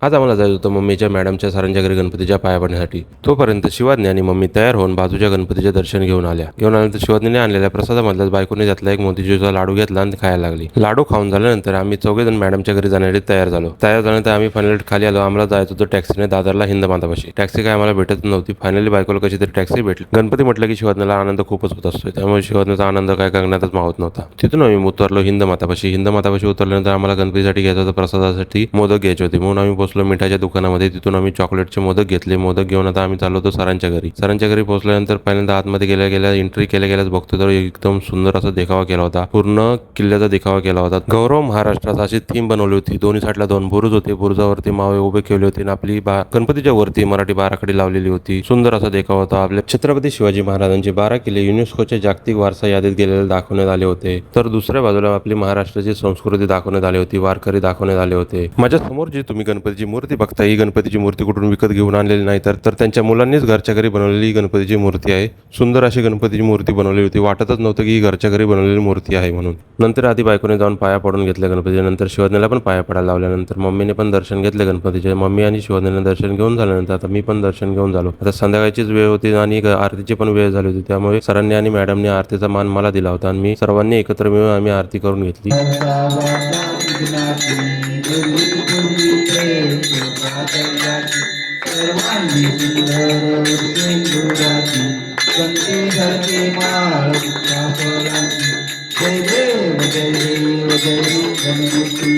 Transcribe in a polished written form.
आज आम्हाला जायचं होतं मम्मीच्या मॅडमच्या सरांच्या घरी गणपतीच्या पाया पडण्यासाठी. तोपर्यंत शिवाज्ञी आणि मम्मी तयार होऊन बाजूच्या गणपतीचे दर्शन घेऊन आल्यानंतर शिवाज्ञीने आणलेल्या प्रसादामधल्याच बायकोने त्यातला एक मोतीचूरचा लाडू घेतला आणि खायला लागली. लाडू खाऊन झाल्यानंतर आम्ही चौघेजण मॅडमच्या घरी जाण्यासाठी तयार झाल्यानंतर आम्ही फायनली खाली आलो. आम्हाला जायचं होतं टॅक्सीने दादरला हिंदमातापाशी. टॅक्सी काय आम्हाला भेटत नव्हती. फायनली बायकोला कशी तरी टॅक्सी भेटली. गणपती म्हटलं की शिवाज्ञीला आनंद खूपच होत असतो, त्यामुळे शिवाज्ञीचा आनंद काय गगनातच मावत नव्हता. तिथून आम्ही उतरलो हिंदमातापाशी उतरल्यानंतर आम्हाला गणपतीसाठी घ्यायचं होतं, प्रसादासाठी मोदक घ्यायचे होते म्हणून आम्ही पोहोचलो मिठाच्या दुकानामध्ये. तिथून आम्ही चॉकलेटचे मोदक घेतले. मोदक घेऊन आता आम्ही चाललो होतो सरांच्या घरी पोहोचल्यानंतर पहिल्यांदा आतमध्ये गेल्या एंट्री केल्याच बघतो तर एकदम सुंदर असा देखावा केला होता. पूर्ण किल्ल्याचा देखावा केला होता. गौरव महाराष्ट्राचा अशी थीम बनवली होती. दोन्ही साईडला 2 बुरुज होते. बुरुजावरती मावे उभे ठेवले होते आणि आपली गणपतीच्या वरती मराठी बाराखडी लावलेली होती. सुंदर असा देखावा होता. आपल्या छत्रपती शिवाजी महाराजांचे 12 किल्ले युनेस्कोच्या जागतिक वारसा यादीत गेलेले दाखवण्यात आले होते. तर दुसऱ्या बाजूला आपली महाराष्ट्राची संस्कृती दाखवण्यात आली होती. वारकरी दाखवण्यात आले होते. माझ्या समोर जी तुम्ही गणपतीची मूर्ती बघता, ही गणपतीची मूर्ती कुठून विकत घेऊन आणलेली नाही, तर त्यांच्या मुलांनीच घरच्या घरी बनवलेली गणपतीची मूर्ती आहे. सुंदर अशी गणपतीची मूर्ती बनवली होती. वाटतच नव्हतं की ही घरच्या घरी बनवलेली मूर्ती आहे म्हणून. नंतर आधी बायकोने जाऊन पाया पडून घेतल्या गणपतीच्या. नंतर शिवाज्ञीला पण पाया पडायला लावल्यानंतर मम्मीने पण दर्शन घेतले गणपतीचे. मम्मी आणि शिवाज्ञीने दर्शन घेऊन झाल्यानंतर आता मी पण दर्शन घेऊन झालो. आता संध्याकाळचीच वेळ होती आणि आरतीची पण वेळ झाली होती, त्यामुळे सरांनी आणि मॅडमने आरतीचा मान मला दिला होता आणि मी सर्वांनी एकत्र मिळून आम्ही आरती करून घेतली. सर्वांगी सुंदर सिंधुराची गंगे धरते माळ फुलांची. जय देव जय देव जय गणपती